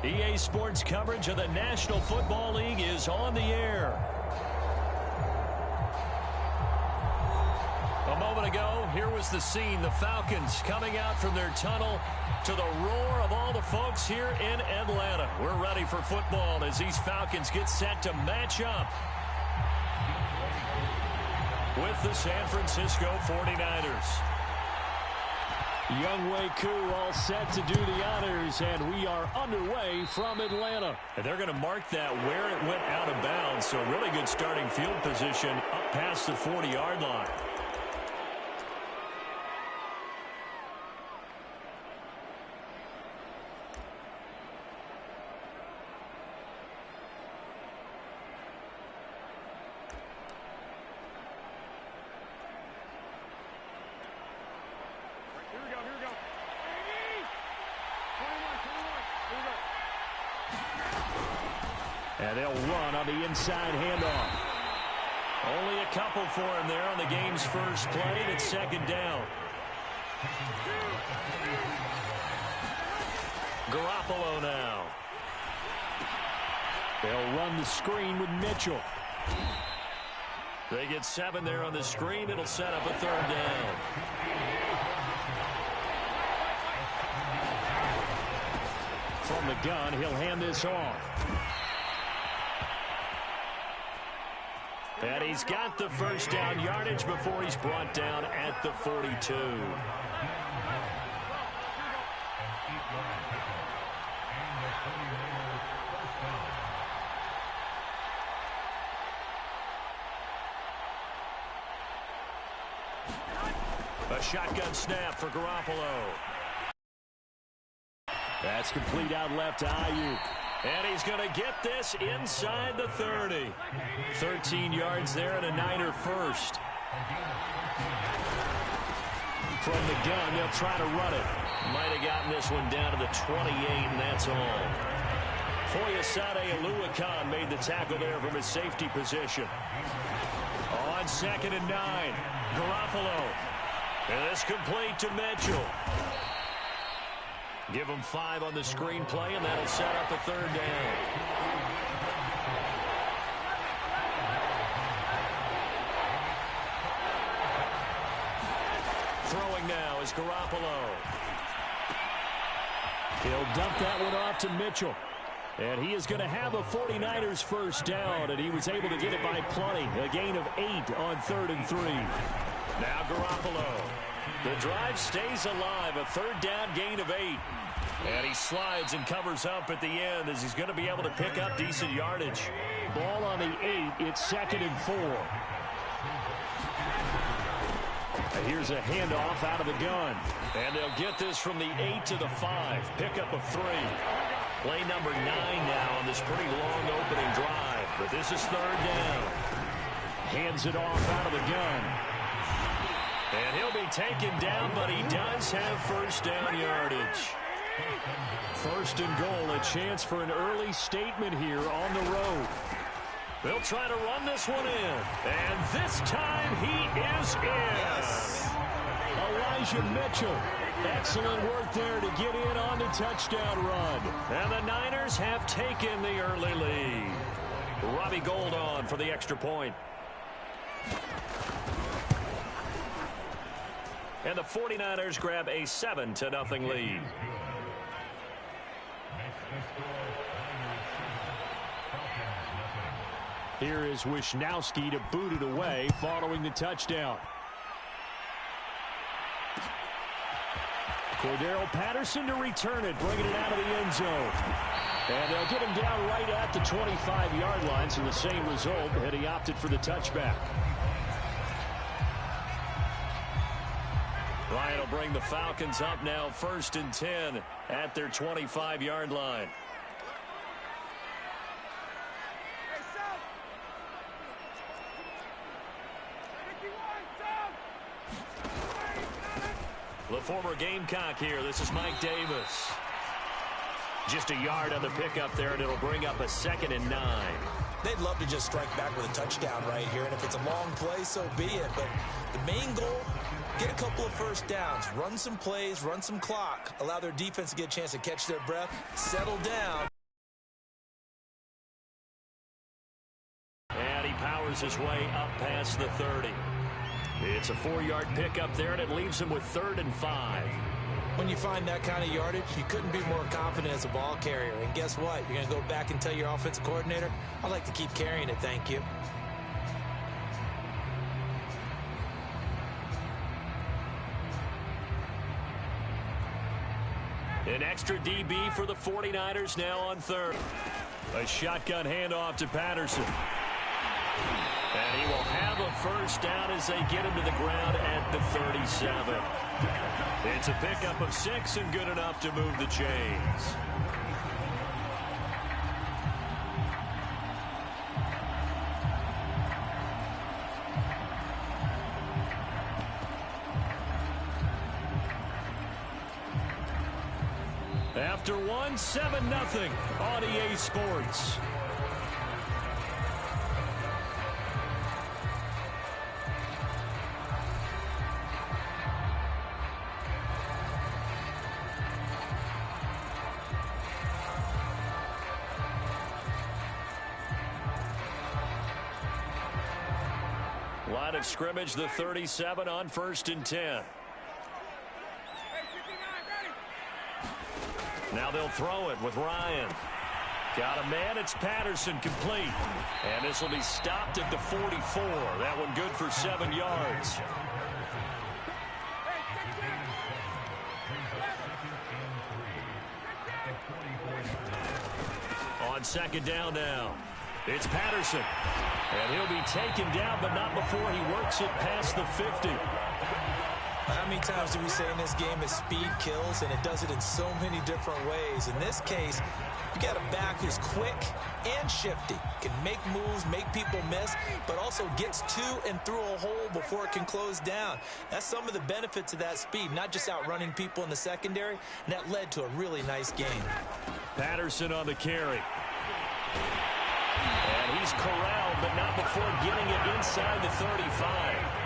EA Sports coverage of the National Football League is on the air. A moment ago, here was the scene. The Falcons coming out from their tunnel to the roar of all the folks here in Atlanta. We're ready for football as these Falcons get set to match up with the San Francisco 49ers. Younghoe Koo all set to do the honors, and we are underway from Atlanta. And they're going to mark that where it went out of bounds, so really good starting field position up past the 40-yard line. And they'll run on the inside handoff. Only a couple for him there on the game's first play. It's second down. Garoppolo now. They'll run the screen with Mitchell. They get 7 there on the screen. It'll set up a third down. From the gun, he'll hand this off. And he's got the first down yardage before he's brought down at the 42. A shotgun snap for Garoppolo. That's complete out left to Ayuk. And he's going to get this inside the 30. 13 yards there and a Niner first. From the gun, they'll try to run it. Might have gotten this one down to the 28, and that's all. Foyesade Oluwakan made the tackle there from his safety position. On 2nd and 9, Garoppolo. And this complete to Mitchell. Give him 5 on the screenplay, and that'll set up a third down. Throwing now is Garoppolo. He'll dump that one off to Mitchell. And he is going to have a 49ers first down, and he was able to get it by plenty. A gain of 8 on 3rd and 3. Now Garoppolo. The drive stays alive. A third down gain of 8. And he slides and covers up at the end as he's going to be able to pick up decent yardage. Ball on the 8. It's 2nd and 4. And here's a handoff out of the gun. And they'll get this from the 8 to the 5. Pickup of 3. Play number 9 now on this pretty long opening drive. But this is 3rd down. Hands it off out of the gun. And he'll be taken down, but he does have first down yardage. 1st and goal, a chance for an early statement here on the road. They'll try to run this one in. And this time he is in. Yes. Elijah Mitchell. Excellent work there to get in on the touchdown run. And the Niners have taken the early lead. Robbie Gould on for the extra point. And the 49ers grab a 7-0 lead. Here is Wishnowski to boot it away following the touchdown. Cordero Patterson to return it, bringing it out of the end zone. And they'll get him down right at the 25-yard line, so the same result, and he opted for the touchback. Ryan will bring the Falcons up now 1st and 10 at their 25-yard line. The former Gamecock here. This is Mike Davis. Just a yard on the pickup there, and it'll bring up a 2nd and 9. They'd love to just strike back with a touchdown right here, and if it's a long play, so be it. But the main goal, get a couple of first downs, run some plays, run some clock, allow their defense to get a chance to catch their breath, settle down. powers his way up past the 30. It's a 4-yard pickup there, and it leaves him with 3rd and 5. When you find that kind of yardage, you couldn't be more confident as a ball carrier. And guess what? You're going to go back and tell your offensive coordinator, I'd like to keep carrying it, thank you. An extra DB for the 49ers now on 3rd. A shotgun handoff to Patterson. And he will have a first down as they get him to the ground at the 37. It's a pickup of 6 and good enough to move the chains. After 1, 7-0 on EA Sports. Line of scrimmage, the 37 on 1st and 10. Now they'll throw it with Ryan. Got a man, it's Patterson, complete. And this will be stopped at the 44. That one good for 7 yards. On 2nd down now, it's Patterson. And he'll be taken down, but not before he works it past the 50. How many times do we say in this game that speed kills, and it does it in so many different ways? In this case, you got a back who's quick and shifty, can make moves, make people miss, but also gets to and through a hole before it can close down. That's some of the benefits of that speed, not just outrunning people in the secondary, and that led to a really nice game. Patterson on the carry. And he's corralled, but not before getting it inside the 35.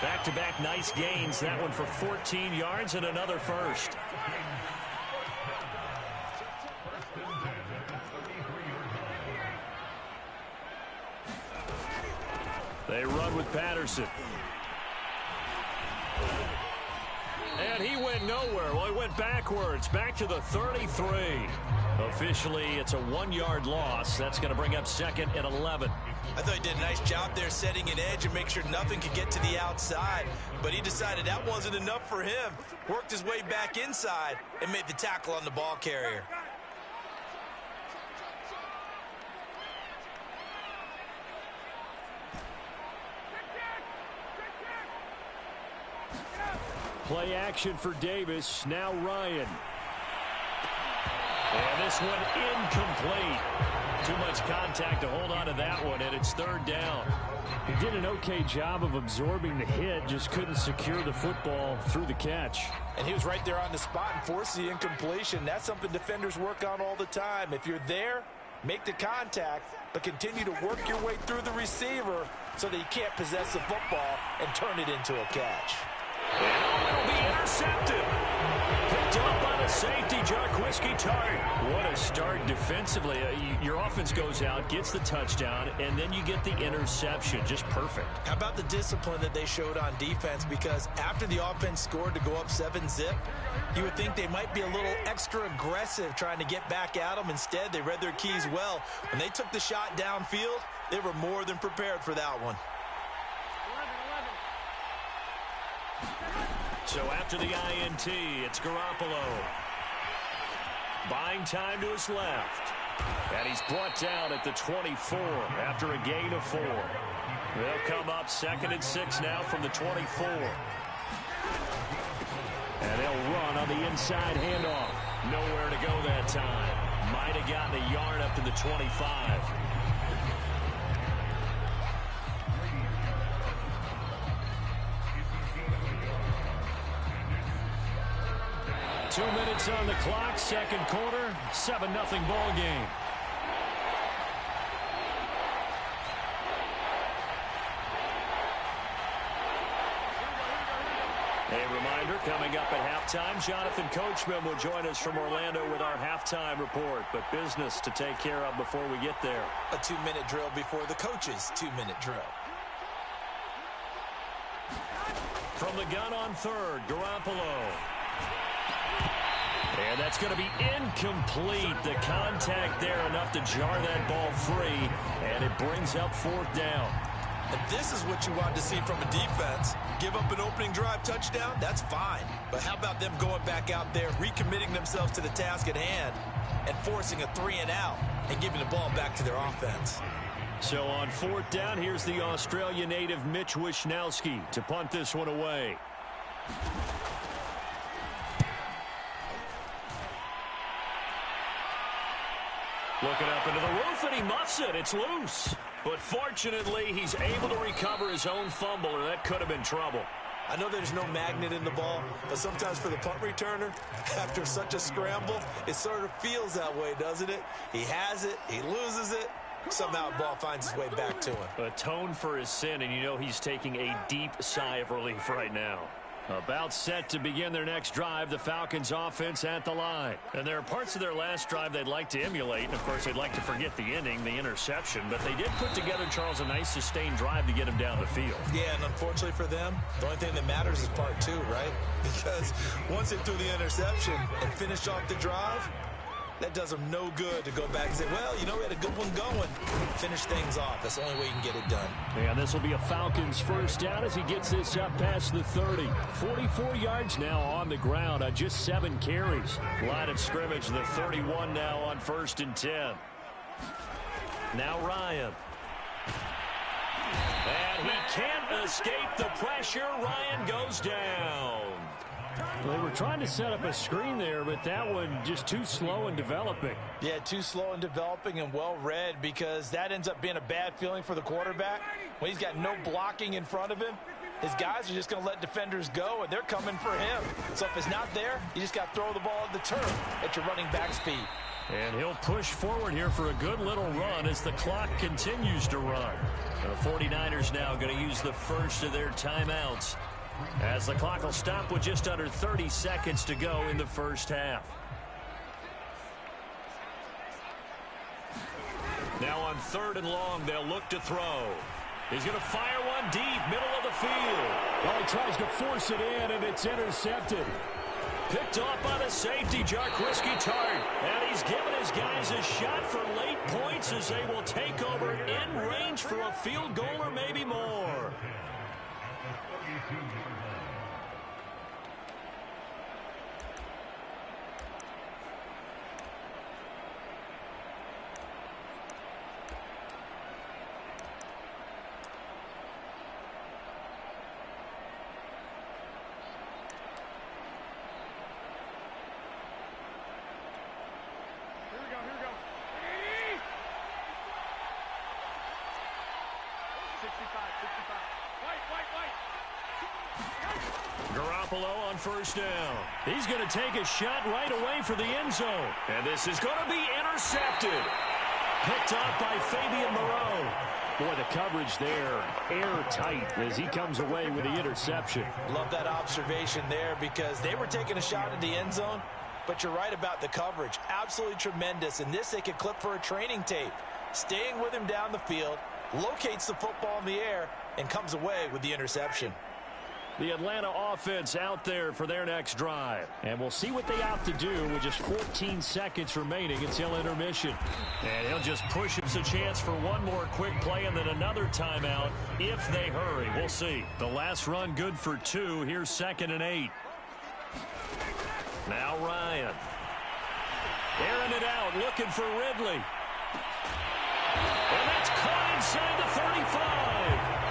Back-to-back nice gains. That one for 14 yards and another first. They run with Patterson. And he went nowhere. Well, he went backwards. Back to the 33. Officially, it's a 1-yard loss. That's going to bring up 2nd and 11. I thought he did a nice job there setting an edge and make sure nothing could get to the outside. But he decided that wasn't enough for him. Worked his way back inside and made the tackle on the ball carrier. Play action for Davis. Now Ryan. And this one incomplete. Too much contact to hold on to that one, and it's 3rd down. He did an okay job of absorbing the hit, just couldn't secure the football through the catch. And he was right there on the spot and forced the incompletion. That's something defenders work on all the time. If you're there, make the contact, but continue to work your way through the receiver so that you can't possess the football and turn it into a catch. And it'll be intercepted. Picked up by the safety, Jarquiski Tart. What a start defensively. Your offense goes out, gets the touchdown, and then you get the interception. Just perfect. How about the discipline that they showed on defense? Because after the offense scored to go up 7-zip, you would think they might be a little extra aggressive trying to get back at them. Instead, they read their keys well. When they took the shot downfield, they were more than prepared for that one. So after the INT, it's Garoppolo. Buying time to his left. And he's brought down at the 24 after a gain of 4. They'll come up 2nd and 6 now from the 24. And they'll run on the inside handoff. Nowhere to go that time. Might have gotten a yard up to the 25. 2 minutes on the clock, 2nd quarter, 7-0 ball game. A reminder, coming up at halftime, Jonathan Coachman will join us from Orlando with our halftime report. But business to take care of before we get there. A 2-minute drill before the coach's 2-minute drill. From the gun on third, Garoppolo. And that's going to be incomplete. The contact there enough to jar that ball free. And it brings up fourth down. And this is what you want to see from a defense. Give up an opening drive touchdown, that's fine. But how about them going back out there, recommitting themselves to the task at hand, and forcing a 3-and-out and giving the ball back to their offense. So on fourth down, here's the Australia native Mitch Wishnowsky to punt this one away. Looking up into the roof, and he muffs it. It's loose. But fortunately, he's able to recover his own fumble, or that could have been trouble. I know there's no magnet in the ball, but sometimes for the punt returner, after such a scramble, it sort of feels that way, doesn't it? He has it, he loses it, somehow the ball finds its way back to him. Atoned for his sin, and you know he's taking a deep sigh of relief right now. About set to begin their next drive, the Falcons offense at the line. And there are parts of their last drive they'd like to emulate. And, of course, they'd like to forget the ending, the interception. But they did put together, Charles, a nice sustained drive to get him down the field. Yeah, and unfortunately for them, the only thing that matters is part two, right? Because once they threw the interception and finished off the drive, that does them no good to go back and say, well, you know, we had a good one going. Finish things off. That's the only way you can get it done. And this will be a Falcons first down as he gets this up past the 30. 44 yards now on the ground on just 7 carries. Line of scrimmage, the 31 now on 1st and 10. Now Ryan. And he can't escape the pressure. Ryan goes down. They were trying to set up a screen there, but that one just too slow in developing. Yeah, too slow in developing and well read, because that ends up being a bad feeling for the quarterback. When he's got no blocking in front of him, his guys are just going to let defenders go, and they're coming for him. So if it's not there, you just got to throw the ball at the turf at your running back speed. And he'll push forward here for a good little run as the clock continues to run. The 49ers now going to use the first of their timeouts, as the clock will stop with just under 30 seconds to go in the first half. Now on 3rd and long, they'll look to throw. He's going to fire one deep, middle of the field. Well, he tries to force it in, and it's intercepted. Picked off by the safety, Jarquiski Tart. And he's given his guys a shot for late points as they will take over in range for a field goal or maybe more. Garoppolo on first down. He's going to take a shot right away for the end zone. And this is going to be intercepted. Picked off by Fabian Moreau. Boy, the coverage there, airtight as he comes away with the interception. Love that observation there, because they were taking a shot at the end zone, but you're right about the coverage. Absolutely tremendous. And this they could clip for a training tape. Staying with him down the field, locates the football in the air, and comes away with the interception. The Atlanta offense out there for their next drive. And we'll see what they opt to do with just 14 seconds remaining until intermission. And he'll just push him a chance for one more quick play and then another timeout if they hurry. We'll see. The last run good for 2. Here's 2nd and 8. Now Ryan. Airing it out, looking for Ridley. And that's caught inside the 35.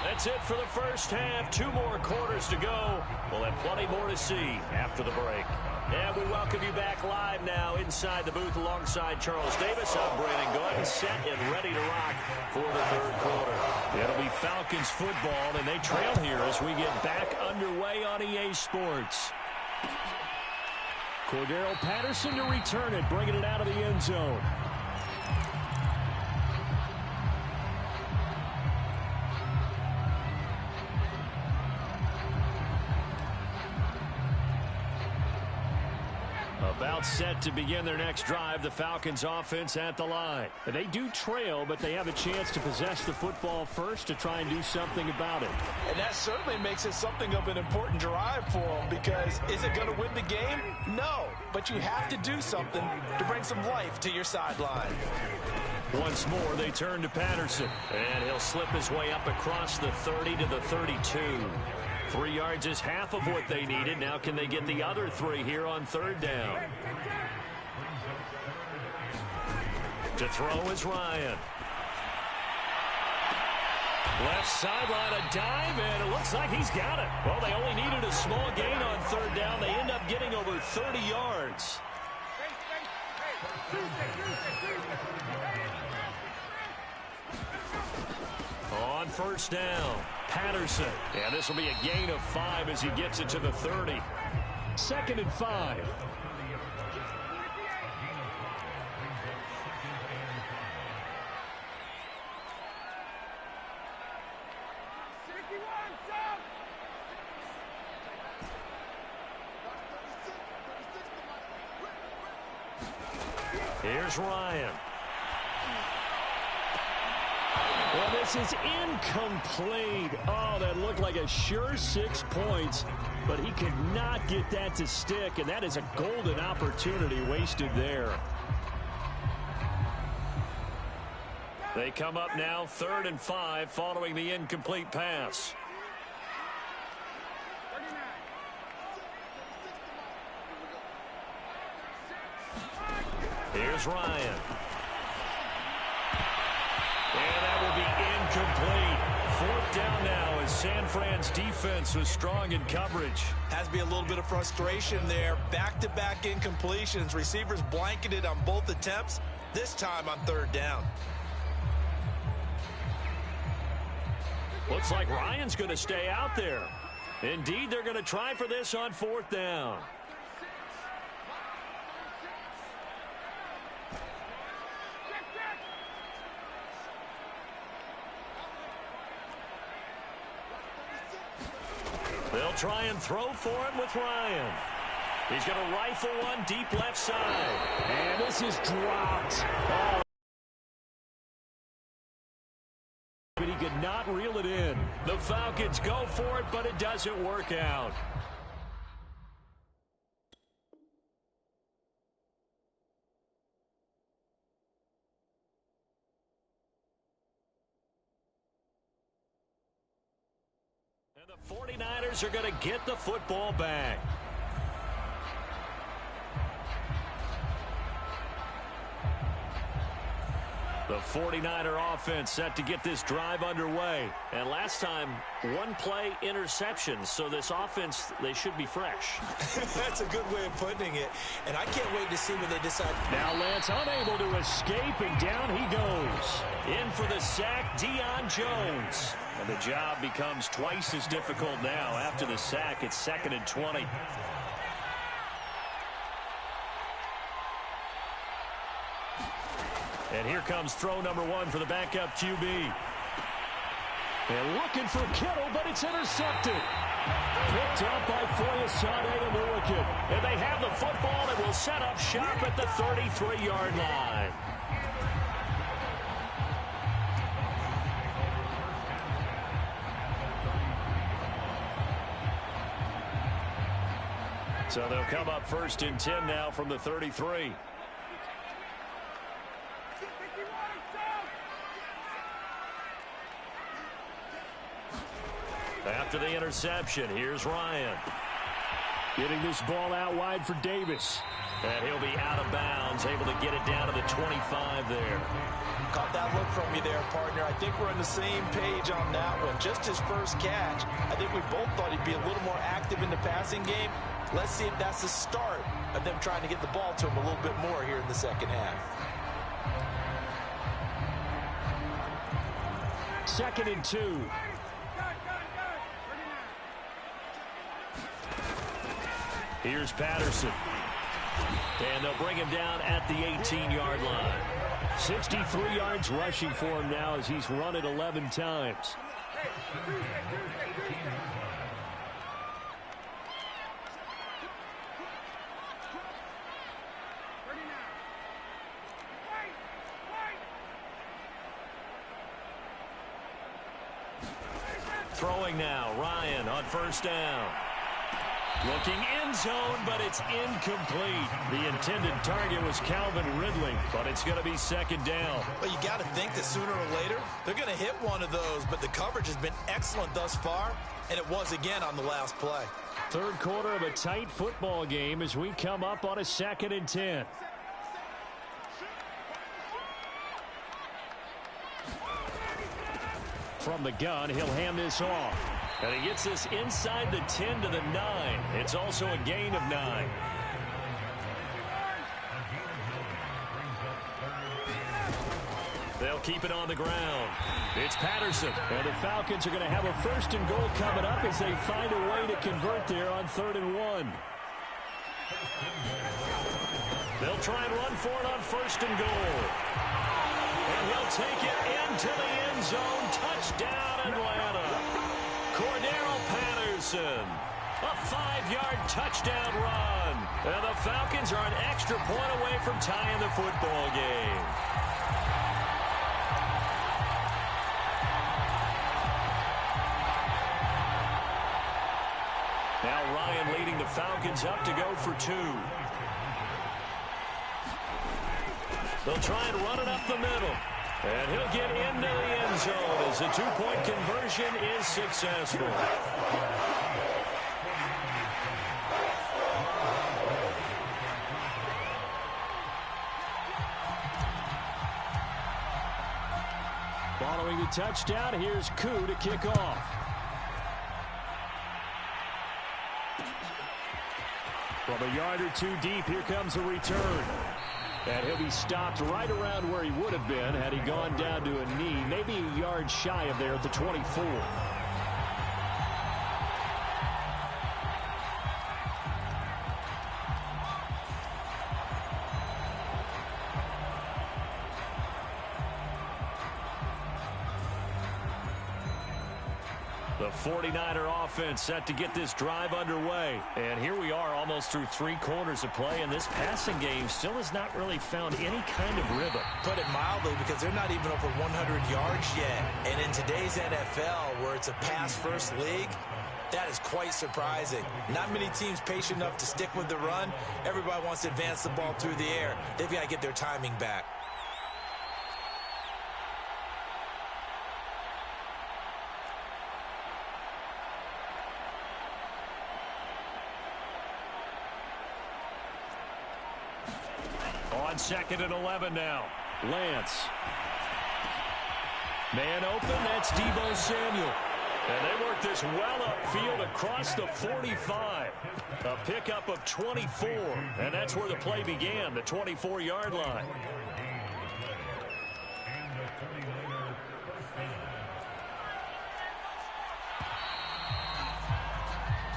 That's it for the first half. 2 more quarters to go. We'll have plenty more to see after the break. And we welcome you back live now inside the booth alongside Charles Davis. I'm Brandon Gordon, set and ready to rock for the 3rd quarter. It'll be Falcons football, and they trail here as we get back underway on EA Sports. Cordero Patterson to return it, bringing it out of the end zone. set to begin their next drive. The Falcons offense at the line. They do trail, but they have a chance to possess the football first to try and do something about it. And that certainly makes it something of an important drive for them, because is it going to win the game? No, but you have to do something to bring some life to your sideline. Once more, they turn to Patterson. And he'll slip his way up across the 30 to the 32. 3 yards is half of what they needed. Now can they get the other 3 here on third down? To throw is Ryan. Left sideline, a dive, and it looks like he's got it. Well, they only needed a small gain on third down. They end up getting over 30 yards. On first down, Patterson. And this will be a gain of 5 as he gets it to the 30. 2nd and 5. Here's Ryan. Well, this is incomplete. Oh, that looked like a sure 6 points, but he could not get that to stick, and that is a golden opportunity wasted there. They come up now 3rd and 5 following the incomplete pass. Here's Ryan. And that will be incomplete. 4th down now as San Fran's defense was strong in coverage. Has to be a little bit of frustration there. Back-to-back incompletions. Receivers blanketed on both attempts, this time on 3rd down. Looks like Ryan's going to stay out there. Indeed, they're going to try for this on 4th down. They'll try and throw for it with Ryan. He's going to rifle one deep left side. And this is dropped. Oh. But he could not reel it in. The Falcons go for it, but it doesn't work out. And the 49ers are going to get the football back. The 49er offense set to get this drive underway. And last time, 1 play interception. So this offense, they should be fresh. That's a good way of putting it. And I can't wait to see what they decide. Now Lance unable to escape, and down he goes. In for the sack, Deion Jones. And the job becomes twice as difficult now. After the sack, it's 2nd and 20. And here comes throw number 1 for the backup QB. And looking for Kittle, but it's intercepted. Picked up by Foyesade and Lurican. And they have the football that will set up shop at the 33-yard line. So they'll come up 1st and 10 now from the 33. After the interception, here's Ryan. Getting this ball out wide for Davis. And he'll be out of bounds, able to get it down to the 25 there. Caught that look from you there, partner. I think we're on the same page on that one. Just his first catch. I think we both thought he'd be a little more active in the passing game. Let's see if that's the start of them trying to get the ball to him a little bit more here in the second half. 2nd and 2. Here's Patterson. And they'll bring him down at the 18-yard line. 63 yards rushing for him now as he's run it 11 times. Throwing now, Ryan on first down. Looking end zone, but it's incomplete. The intended target was Calvin Ridley, but it's going to be second down. Well, you got to think that sooner or later, they're going to hit one of those, but the coverage has been excellent thus far, and it was again on the last play. Third quarter of a tight football game as we come up on a 2nd and 10. From the gun, he'll hand this off. And he gets this inside the 10 to the 9. It's also a gain of 9. They'll keep it on the ground. It's Patterson. And the Falcons are going to have a 1st and goal coming up as they find a way to convert there on 3rd and 1. They'll try and run for it on 1st and goal. And he'll take it into the end zone. Touchdown, Atlanta. Cordero Patterson, a 5-yard touchdown run. And the Falcons are an extra point away from tying the football game. Now Ryan leading the Falcons up to go for 2. They'll try and run it up the middle. And he'll get into the end zone as the 2-point conversion is successful. Following the touchdown, here's Koo to kick off. From a yard or 2 deep, here comes a return. And he'll be stopped right around where he would have been had he gone down to a knee, maybe a yard shy of there at the 24. The 49er offense set to get this drive underway. And here we are almost through 3 quarters of play, and this passing game still has not really found any kind of rhythm. Put it mildly, because they're not even over 100 yards yet. And in today's NFL, where it's a pass-first league, that is quite surprising. Not many teams patient enough to stick with the run. Everybody wants to advance the ball through the air. They've got to get their timing back. On 2nd and 11 now. Lance. Man open, that's Deebo Samuel. And they work this well upfield across the 45. A pickup of 24. And that's where the play began, the 24-yard line.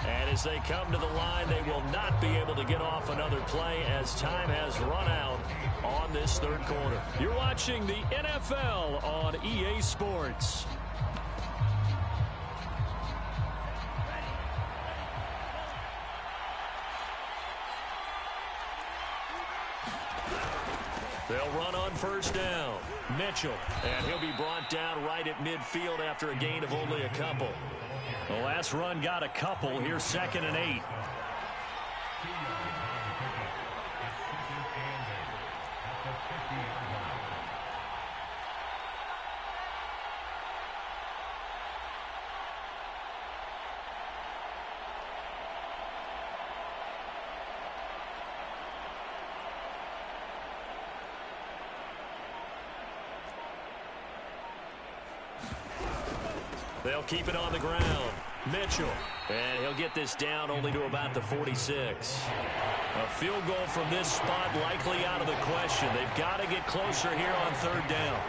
And as they come to the line, they will not be able to get off another play as time has run out on this 3rd quarter. You're watching the NFL on EA Sports. They'll run on 1st down. Mitchell, and he'll be brought down right at midfield after a gain of only a couple. The last run got a couple. Here's 2nd and 8. They'll keep it on the ground. Mitchell. And he'll get this down only to about the 46. A field goal from this spot likely out of the question. They've got to get closer here on 3rd down.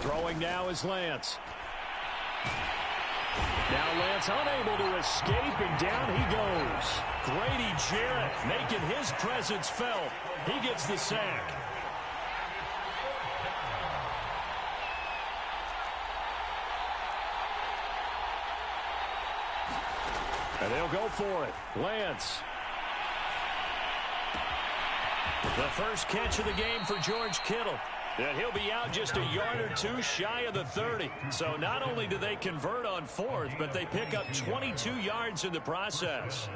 Throwing now is Lance. Now Lance unable to escape, and down he goes. Grady Jarrett making his presence felt. He gets the sack. And they'll go for it. Lance. The first catch of the game for George Kittle. And he'll be out just a yard or two shy of the 30. So not only do they convert on fourth, but they pick up 22 yards in the process.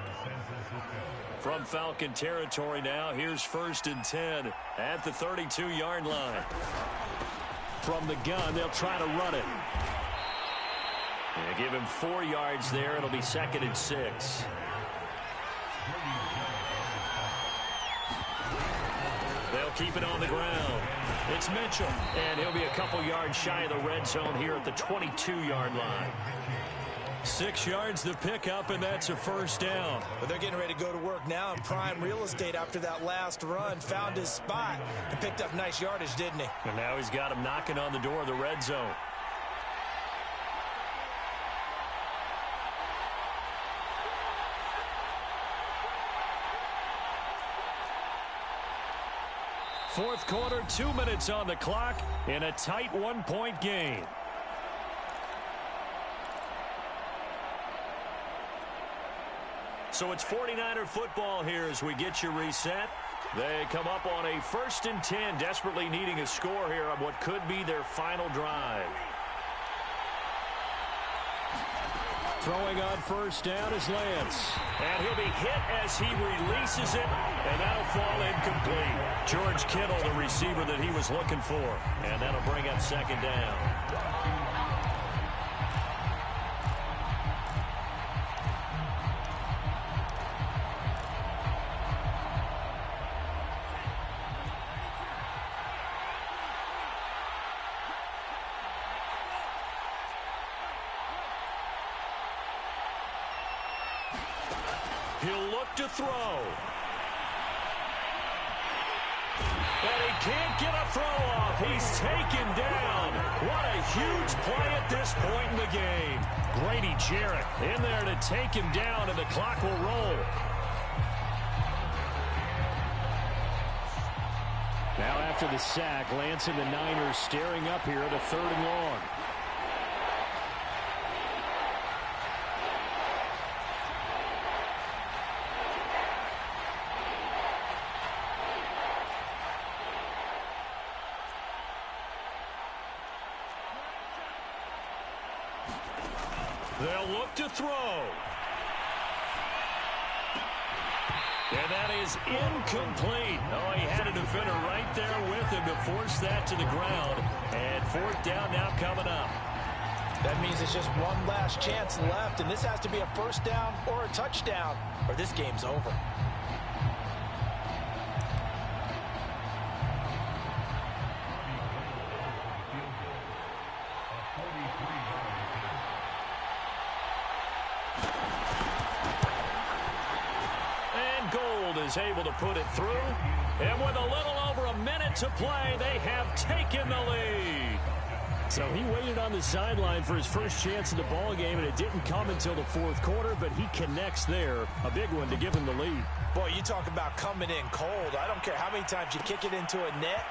From Falcon territory now, here's 1st and 10 at the 32-yard line. From the gun, they'll try to run it. And give him 4 yards there. It'll be 2nd and 6. They'll keep it on the ground. It's Mitchell, and he'll be a couple yards shy of the red zone here at the 22-yard line. 6 yards to pick up, and that's a first down. But they're getting ready to go to work now in prime real estate after that last run. Found his spot and picked up nice yardage, didn't he? And now he's got him knocking on the door of the red zone. Fourth quarter, 2 minutes on the clock in a tight 1-point game. So it's 49er football here as we get you reset. They come up on a 1st and 10, desperately needing a score here on what could be their final drive. Throwing on first down is Lance. And he'll be hit as he releases it, and that'll fall incomplete. George Kittle, the receiver that he was looking for. And that'll bring up 2nd down. He'll look to throw. And he can't get a throw off. He's taken down. What a huge play at this point in the game. Grady Jarrett in there to take him down, and the clock will roll. Now after the sack, Lance and the Niners staring up here at a 3rd and long. They'll look to throw. And that is incomplete. Oh, he had a defender right there with him to force that to the ground. And 4th down now coming up. That means it's just one last chance left, and this has to be a first down or a touchdown, or this game's over. Is able to put it through, and with a little over a minute to play, they have taken the lead. So he waited on the sideline for his first chance in the ball game, and it didn't come until the 4th quarter, but he connects there, a big one to give him the lead. Boy, you talk about coming in cold. I don't care how many times you kick it into a net.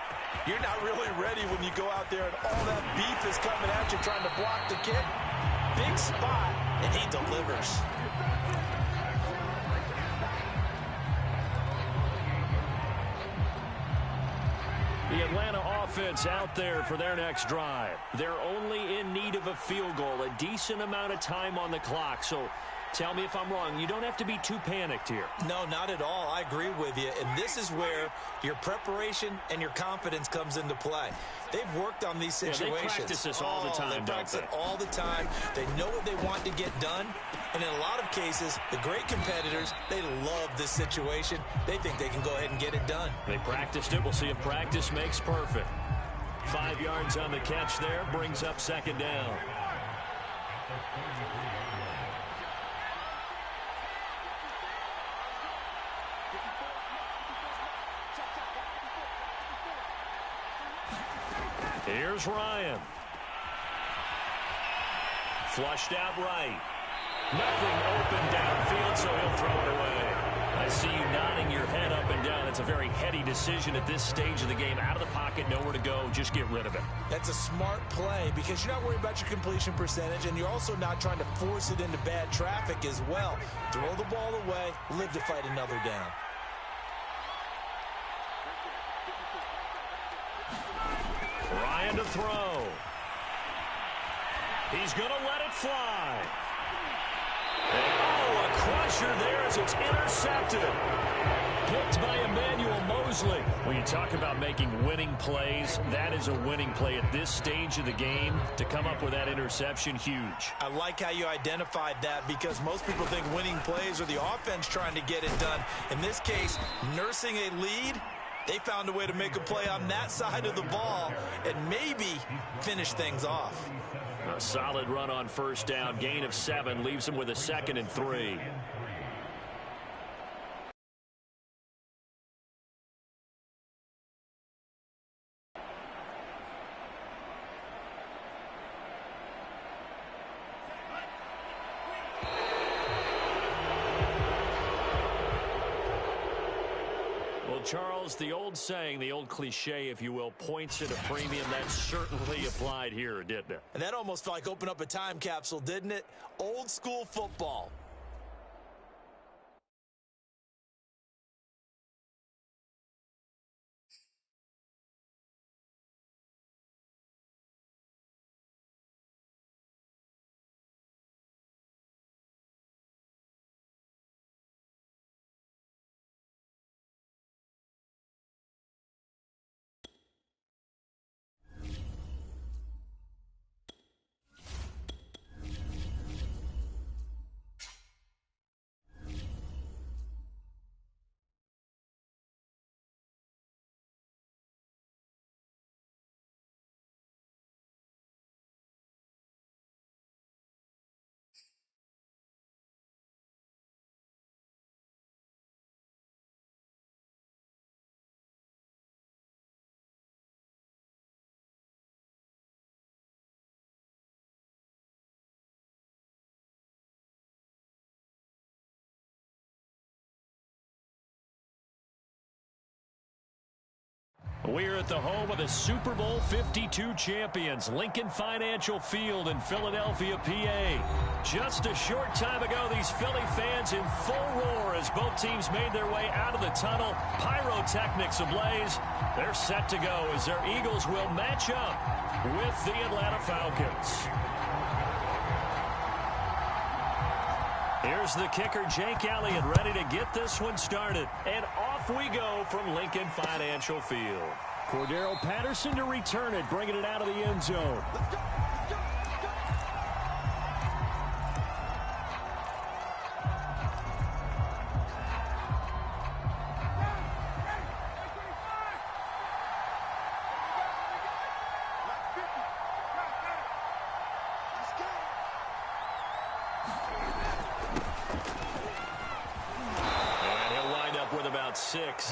You're not really ready when you go out there and all that beef is coming at you trying to block the kick. Big spot, and he delivers. The Atlanta offense out there for their next drive. They're only in need of a field goal, a decent amount of time on the clock. So tell me if I'm wrong. You don't have to be too panicked here. No, not at all. I agree with you. And this is where your preparation and your confidence comes into play. They've worked on these situations. Yeah, they practice this all the time, They practice it all the time. They know what they want to get done. And in a lot of cases, the great competitors, they love this situation. They think they can go ahead and get it done. They practiced it. We'll see if practice makes perfect. 5 yards on the catch there. Brings up 2nd down. Here's Ryan. Flushed out right. Nothing open downfield, so he'll throw it away. I see you nodding your head up and down. It's a very heady decision at this stage of the game. Out of the pocket, nowhere to go. Just get rid of it. That's a smart play because you're not worried about your completion percentage, and you're also not trying to force it into bad traffic as well. Throw the ball away, live to fight another down. Ryan to throw. He's going to let it fly. Oh, a crusher there as it's intercepted. Picked by Emmanuel Mosley. When you talk about making winning plays, that is a winning play at this stage of the game. To come up with that interception, huge. I like how you identified that because most people think winning plays are the offense trying to get it done. In this case, nursing a lead, they found a way to make a play on that side of the ball and maybe finish things off. A solid run on first down. Gain of 7 leaves him with a 2nd and 3. Charles, the old saying, the old cliche, if you will, points at a premium, that certainly applied here, didn't it? And that almost felt like open up a time capsule, didn't it? Old school football. We're at the home of the Super Bowl 52 champions, Lincoln Financial Field in Philadelphia, PA. Just a short time ago, these Philly fans in full roar as both teams made their way out of the tunnel. Pyrotechnics ablaze. They're set to go as their Eagles will match up with the Atlanta Falcons. Here's the kicker, Jake Elliott, ready to get this one started. And off we go from Lincoln Financial Field. Cordero Patterson to return it, bringing it out of the end zone.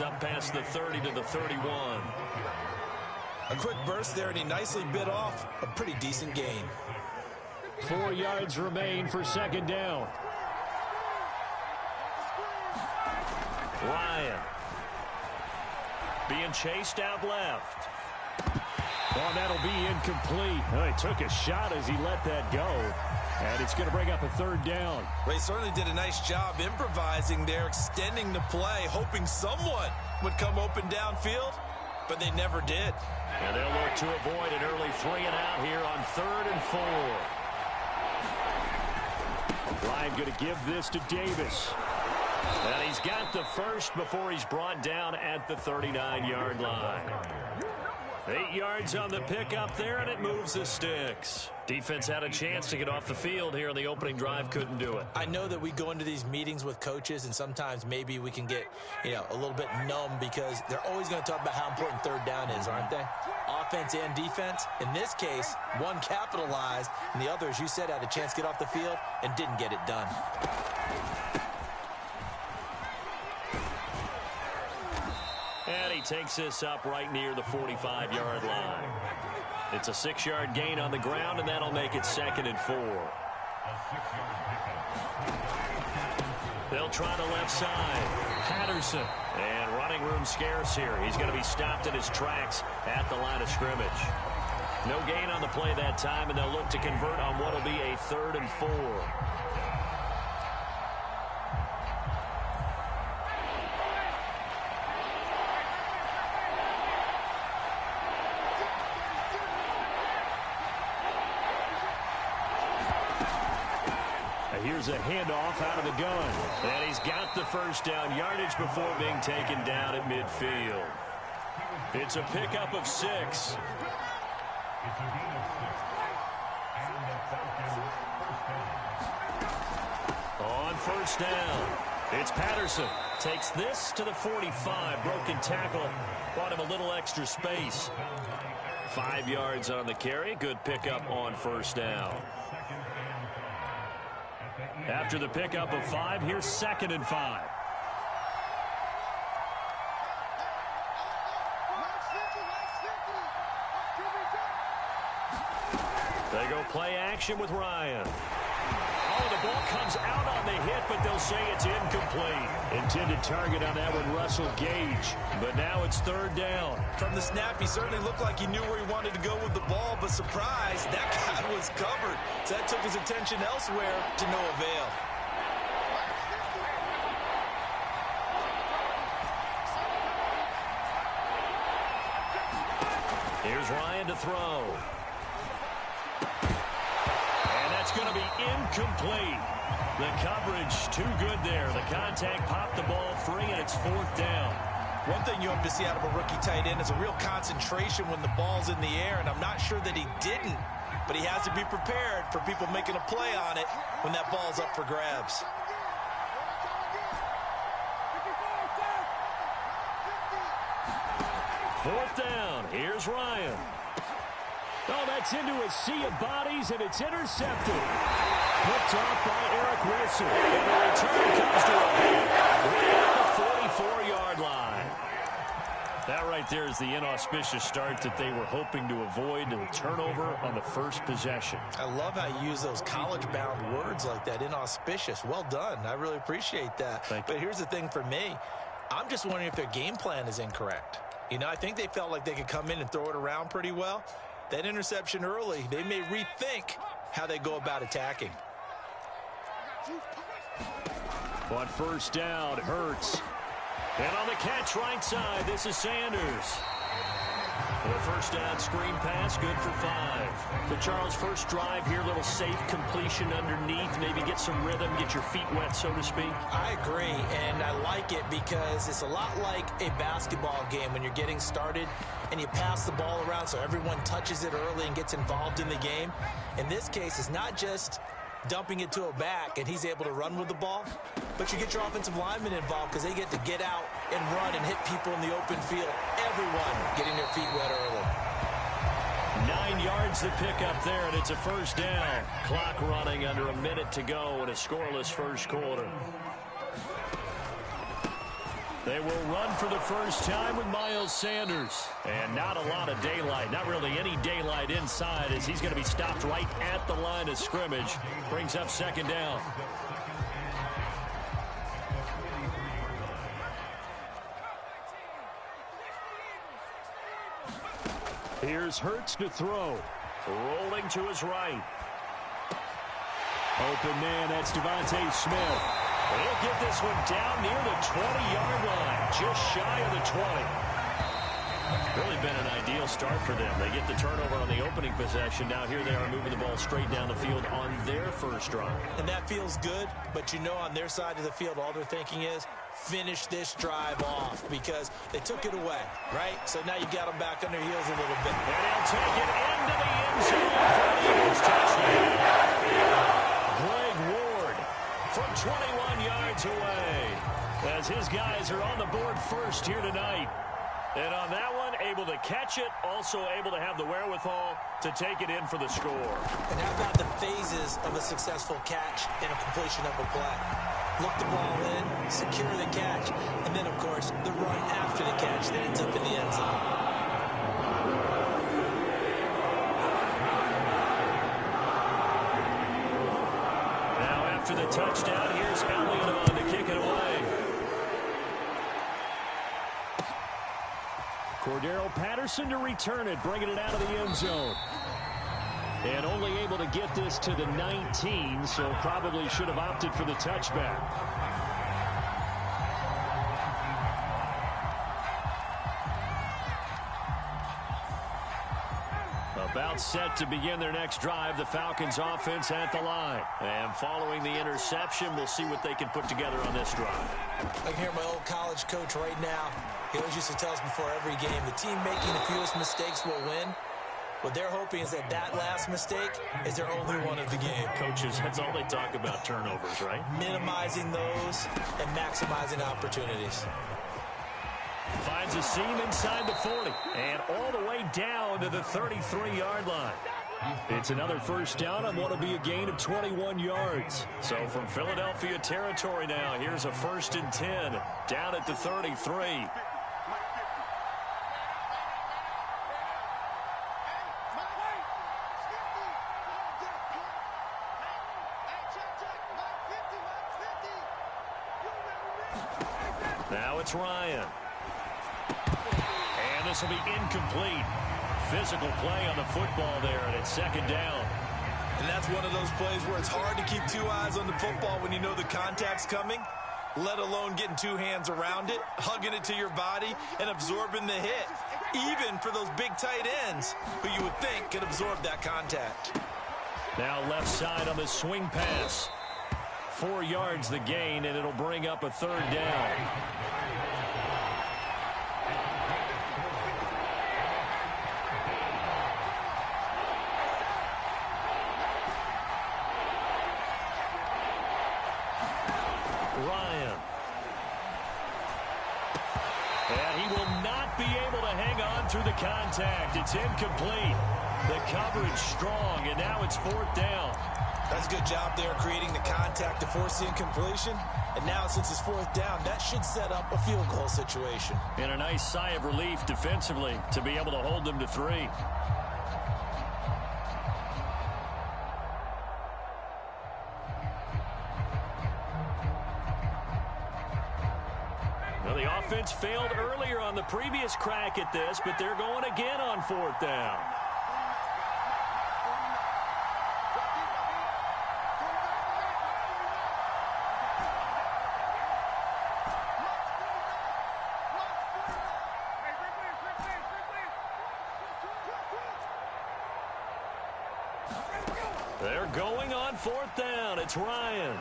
Up past the 30 to the 31. A quick burst there, and he nicely bit off a pretty decent gain. 4 yards remain for second down. Ryan being chased out left. Oh, that'll be incomplete. Oh, he took a shot as he let that go. And it's going to bring up a third down. Well, he certainly did a nice job improvising there, extending the play, hoping someone would come open downfield, but they never did. And they'll look to avoid an early 3 and out here on 3rd and 4. Ryan going to give this to Davis. And he's got the first before he's brought down at the 39-yard line. 8 yards on the pickup there, and it moves the sticks. Defense had a chance to get off the field here on the opening drive, couldn't do it. I know that we go into these meetings with coaches, and sometimes maybe we can get, a little bit numb because they're always going to talk about how important third down is, aren't they? Offense and defense. In this case, one capitalized, and the other, as you said, had a chance to get off the field and didn't get it done. And he takes this up right near the 45-yard line. It's a 6-yard gain on the ground, and that'll make it 2nd and 4. They'll try the left side. Patterson. And running room scarce here. He's going to be stopped in his tracks at the line of scrimmage. No gain on the play that time, and they'll look to convert on what will be a 3rd and 4. Here's a handoff out of the gun. And he's got the first down yardage before being taken down at midfield. It's a pickup of 6. On first down, it's Patterson. Takes this to the 45. Broken tackle. Bought him a little extra space. 5 yards on the carry. Good pickup on first down. After the pickup of 5, here's 2nd and 5. They go play action with Ryan. Oh, the ball comes out on the hit, but they'll say it's incomplete. Intended target on that one, Russell Gage. But now it's 3rd down. From the snap, he certainly looked like he knew where he wanted to go with the ball, but surprise, that guy was covered. So that took his attention elsewhere to no avail. Here's Ryan to throw. And that's going to be incomplete. The coverage too good there. The contact popped the ball free, and it's 4th down. One thing you hope to see out of a rookie tight end is a real concentration when the ball's in the air, and I'm not sure that he didn't, but he has to be prepared for people making a play on it when that ball's up for grabs. Fourth down. Here's Ryan. Oh, that's into a sea of bodies, and it's intercepted. Picked off by Eric Wilson. And the return comes to a 44-yard line. That right there is the inauspicious start that they were hoping to avoid, the turnover on the first possession. I love how you use those college-bound words like that, inauspicious. Well done. I really appreciate that. But here's the thing for me. I'm just wondering if their game plan is incorrect. You know, I think they felt like they could come in and throw it around pretty well. That interception early, they may rethink how they go about attacking. On first down, Hurts. And on the catch right side, this is Sanders. The first down screen pass, good for 5. The Charles first drive here, little safe completion underneath, maybe get some rhythm, get your feet wet, so to speak. I agree, and I like it because it's a lot like a basketball game when you're getting started and you pass the ball around so everyone touches it early and gets involved in the game. In this case, it's not just dumping it to a back and he's able to run with the ball, but you get your offensive linemen involved because they get to get out and run and hit people in the open field. Everyone getting their feet wet early. 9 yards to pick up there, and it's a first down. Clock running under a minute to go in a scoreless first quarter. They will run for the first time with Miles Sanders. And not a lot of daylight, not really any daylight inside, as he's going to be stopped right at the line of scrimmage. Brings up second down. Here's Hurts to throw. Rolling to his right. Open man, that's Devontae Smith. He'll get this one down near the 20-yard line, just shy of the 20. Really been an ideal start for them. They get the turnover on the opening possession. Now here they are moving the ball straight down the field on their first drive. And that feels good, but you know on their side of the field, all they're thinking is finish this drive off because they took it away, right? So now you got them back on their heels a little bit. And he'll take it into the end zone for an Eagles touchdown. Greg Ward from 21 yards away as his guys are on the board first here tonight. And on that one, able to catch it, also able to have the wherewithal to take it in for the score. And how about the phases of a successful catch and a completion of a play? Look the ball in, secure the catch, and then, of course, the run after the catch that ends up in the end zone. after the touchdown. Here's Elliott on to kick it away. Cordero Patterson to return it, bringing it out of the end zone. And only able to get this to the 19, so probably should have opted for the touchback. About set to begin their next drive, the Falcons offense at the line. And following the interception, we'll see what they can put together on this drive. I can hear my old college coach right now. He always used to tell us before every game, the team making the fewest mistakes will win. What they're hoping is that that last mistake is their only one of the game. Coaches, that's all they talk about, turnovers, right? Minimizing those and maximizing opportunities. Finds a seam inside the 40 and all the way down to the 33-yard line. It's another first down on what will be a gain of 21 yards. So from Philadelphia territory now, here's a 1st and 10 down at the 33. Now it's Ryan. And this will be incomplete. Physical play on the football there, and it's 2nd down. And that's one of those plays where it's hard to keep 2 eyes on the football when you know the contact's coming, let alone getting 2 hands around it, hugging it to your body, and absorbing the hit, even for those big tight ends who you would think could absorb that contact. Now left side on the swing pass. 4 yards the gain, and it'll bring up a 3rd down. Ryan. And he will not be able to hang on through the contact. It's incomplete. The coverage strong, and now it's 4th down. That's a good job there creating the contact to force the incompletion. And now since it's 4th down, that should set up a field goal situation. And a nice sigh of relief defensively to be able to hold them to 3. Well, the offense failed earlier on the previous crack at this, but they're going again on 4th down. They're going on 4th down. It's Ryan.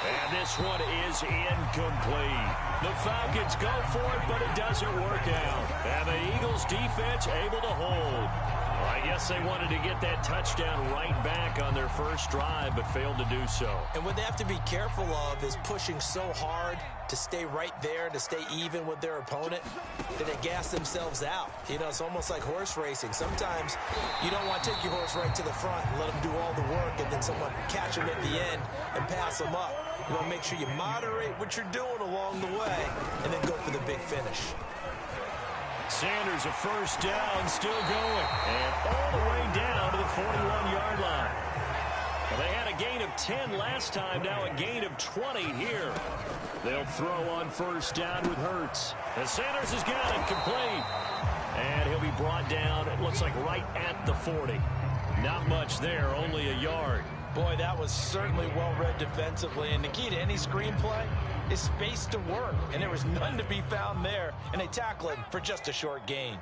And this one is incomplete. The Falcons go for it, but it doesn't work out. And the Eagles defense able to hold. Well, I guess they wanted to get that touchdown right back on their first drive, but failed to do so. And what they have to be careful of is pushing so hard to stay right there, to stay even with their opponent, that they gas themselves out. You know, it's almost like horse racing. Sometimes you don't want to take your horse right to the front and let them do all the work, and then someone catch them at the end and pass them up. You want to make sure you moderate what you're doing along the way and then go for the big finish. Sanders a first down, still going. And all the way down to the 41-yard line. Well, they had a gain of 10 last time, now a gain of 20 here. They'll throw on first down with Hurts. And Sanders has got it complete. And he'll be brought down, it looks like right at the 40. Not much there, only a yard. Boy, that was certainly well-read defensively. And the key to any screenplay is space to work. And there was none to be found there. And they tackle him for just a short gain.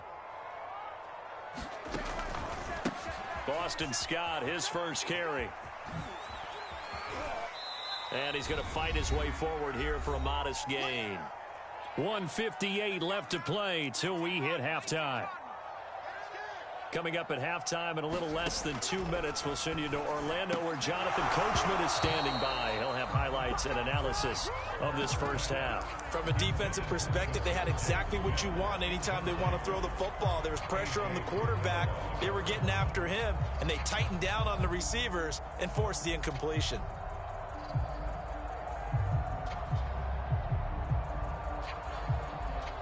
Boston Scott, his first carry. And he's going to fight his way forward here for a modest gain. 1:58 left to play till we hit halftime. Coming up at halftime in a little less than 2 minutes, we'll send you to Orlando where Jonathan Coachman is standing by. He'll have highlights and analysis of this first half. From a defensive perspective, they had exactly what you want anytime they want to throw the football. There was pressure on the quarterback. They were getting after him, and they tightened down on the receivers and forced the incompletion.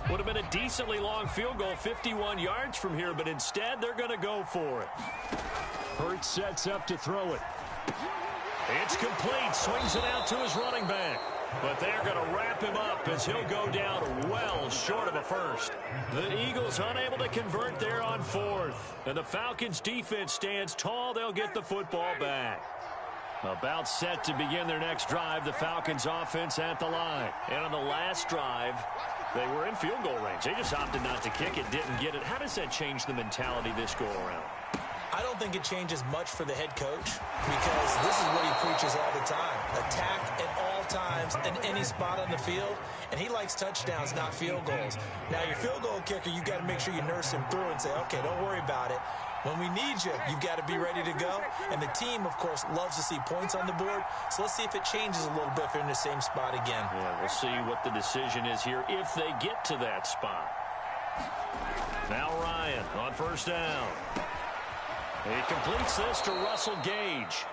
Would have been a decently long field goal, 51 yards from here, but instead they're going to go for it. Hurts sets up to throw it. It's complete. Swings it out to his running back. But they're going to wrap him up as he'll go down well short of a first. The Eagles unable to convert there on fourth. And the Falcons defense stands tall. They'll get the football back. About set to begin their next drive, the Falcons offense at the line. And on the last drive, they were in field goal range. They just opted not to kick it, didn't get it. How does that change the mentality this go around? I don't think it changes much for the head coach because this is what he preaches all the time. Attack at all times in any spot on the field, and he likes touchdowns, not field goals. Now, your field goal kicker, you got to make sure you nurse him through and say, okay, don't worry about it. When we need you, you've got to be ready to go. And the team, of course, loves to see points on the board. So let's see if it changes a little bit if they're in the same spot again. Yeah, we'll see what the decision is here if they get to that spot. Now Ryan on first down. He completes this to Russell Gage.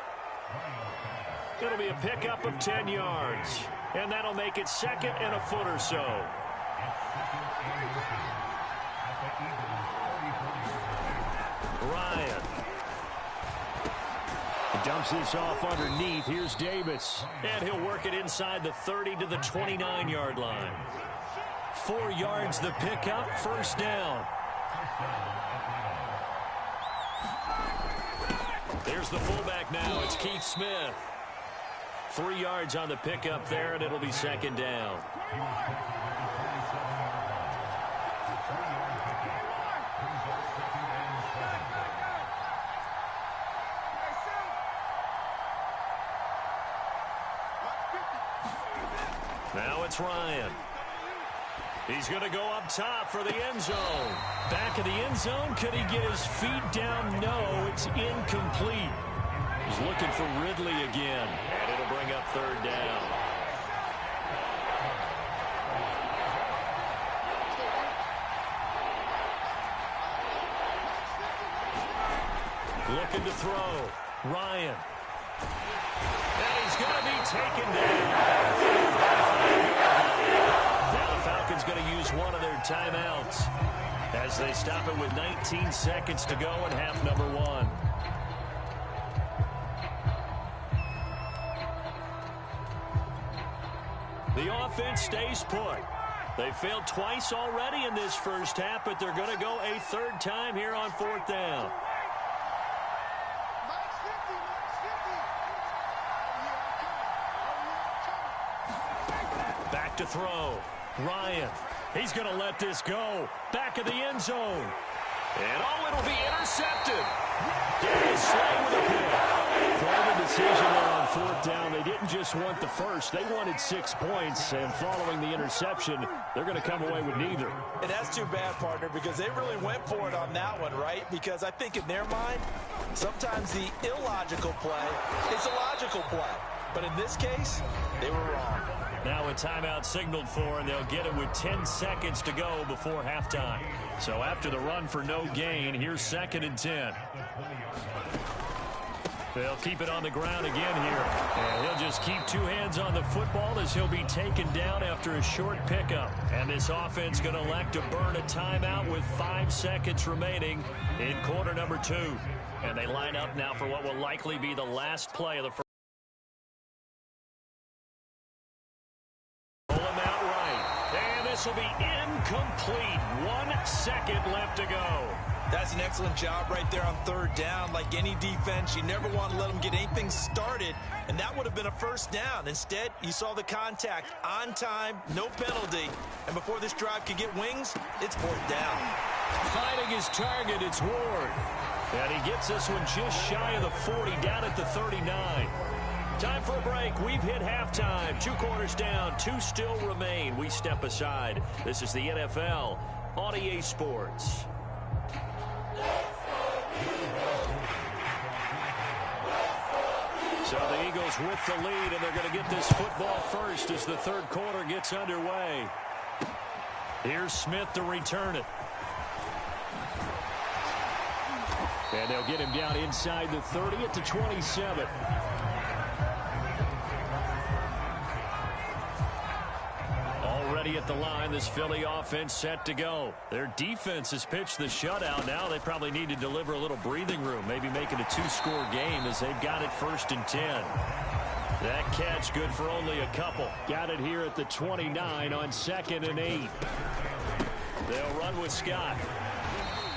It'll be a pickup of 10 yards. And that'll make it second and a foot or so. Ryan. He dumps this off underneath. Here's Davis. And he'll work it inside the 30 to the 29-yard line. 4 yards the pickup, first down. There's the fullback now. It's Keith Smith. 3 yards on the pickup there, and it'll be second down. Now it's Ryan. He's going to go up top for the end zone. Back of the end zone. Could he get his feet down? No, it's incomplete. He's looking for Ridley again. And it'll bring up third down. Looking to throw. Ryan. And he's going to be taken down. Now the Falcons going to use one of their timeouts as they stop it with 19 seconds to go in half number one. The offense stays put. They failed twice already in this first half, but they're going to go a third time here on fourth down. Back to throw. Ryan. He's going to let this go. Back of the end zone. And it'll be intercepted. Darius Slay with a pick. Quite a decision there on fourth down. They didn't just want the first. They wanted 6 points. And following the interception, they're going to come away with neither. And that's too bad, partner, because they really went for it on that one, right? Because I think in their mind, sometimes the illogical play is a logical play. But in this case, they were wrong. Now a timeout signaled for, and they'll get it with 10 seconds to go before halftime. So after the run for no gain, here's second and 10. They'll keep it on the ground again here. And he'll just keep two hands on the football as he'll be taken down after a short pickup. And this offense going to elect to burn a timeout with 5 seconds remaining in quarter number 2. And they line up now for what will likely be the last play of the first. This will be incomplete. 1 second left to go. That's an excellent job right there on third down. Like any defense, you never want to let them get anything started, and that would have been a first down. Instead, you saw the contact on time, no penalty, and before this drive could get wings, it's fourth down. Finding his target, it's Ward. And he gets this one just shy of the 40, down at the 39. Time for a break. We've hit halftime. 2 quarters down. 2 still remain. We step aside. This is the NFL on EA Sports. So the Eagles with the lead, and they're going to get this football first as the third quarter gets underway. Here's Smith to return it. And they'll get him down inside the 30 at the 27. ready at the line. This Philly offense set to go. Their defense has pitched the shutout. Now they probably need to deliver a little breathing room, maybe make it a two-score game as they've got it 1st and 10. That catch good for only a couple. Got it here at the 29 on 2nd and 8. They'll run with Scott.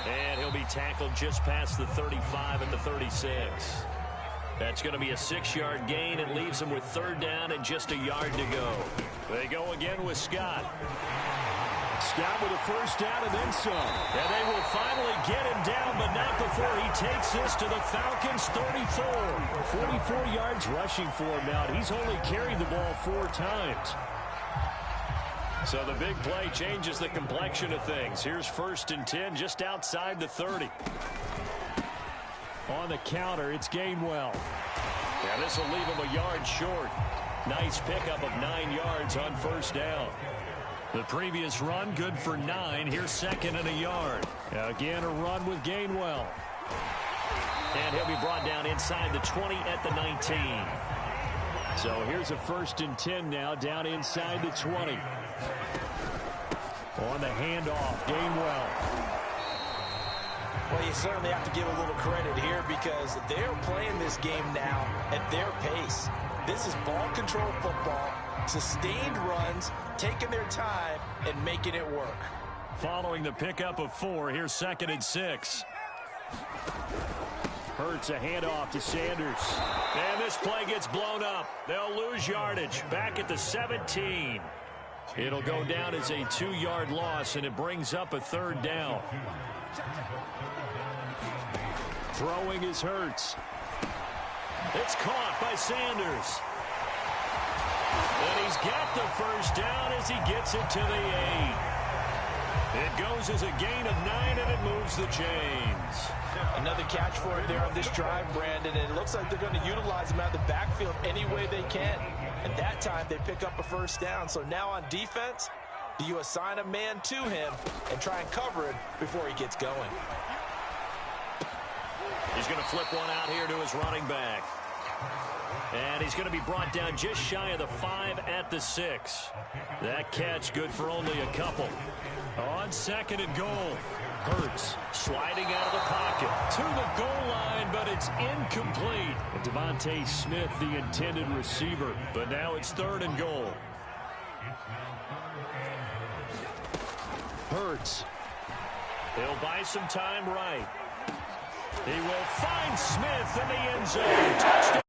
And he'll be tackled just past the 35 at the 36. That's going to be a 6-yard gain and leaves them with 3rd down and just a yard to go. They go again with Scott. Scott with a 1st down and then some. And they will finally get him down, but not before he takes this to the Falcons' 34. 44 yards rushing for him now. He's only carried the ball 4 times. So the big play changes the complexion of things. Here's 1st and 10 just outside the 30. On the counter, it's Gainwell. Yeah, this will leave him a yard short. Nice pickup of 9 yards on 1st down. The previous run, good for 9. Here's 2nd and a yard. Again, a run with Gainwell. And he'll be brought down inside the 20 at the 19. So here's a 1st and 10 now, down inside the 20. On the handoff, Gainwell. Well, you certainly have to give a little credit here because they're playing this game now at their pace. This is ball control football, sustained runs, taking their time and making it work. Following the pickup of 4, here's 2nd and 6. Hurts a handoff to Sanders. And this play gets blown up. They'll lose yardage back at the 17. It'll go down as a 2-yard loss, and it brings up a 3rd down. Throwing is Hurts. It's caught by Sanders. And he's got the 1st down as he gets it to the 8. It goes as a gain of 9, and it moves the chains. Another catch for it there on this drive, Brandon, and it looks like they're going to utilize him out of the backfield any way they can. And that time they pick up a 1st down. So now on defense, do you assign a man to him and try and cover it before he gets going? He's going to flip one out here to his running back. And he's going to be brought down just shy of the 5 at the 6. That catch good for only a couple. On 2nd and goal. Hurts sliding out of the pocket to the goal line, but it's incomplete. Devontae Smith, the intended receiver. But now it's 3rd and goal. Hurts. He'll buy some time right. He will find Smith in the end zone. Touchdown.